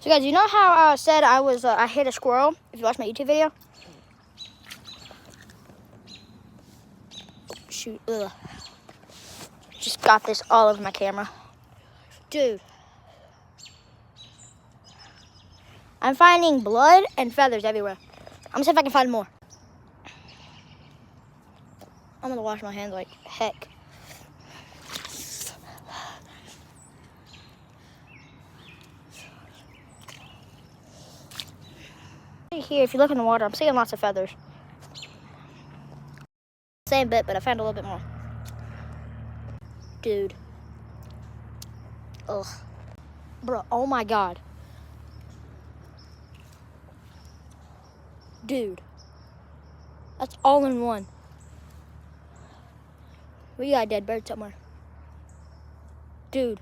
So guys, you know how I said I hit a squirrel? If you watched my YouTube video. Shoot, ugh. Just got this all over my camera. Dude. I'm finding blood and feathers everywhere. I'm gonna see if I can find more. I'm gonna wash my hands like heck. Here, if you look in the water, I'm seeing lots of feathers. Same bit, but I found a little bit more. Dude. Ugh. Bro, oh my God. Dude. That's all in one. We got a dead bird somewhere. Dude.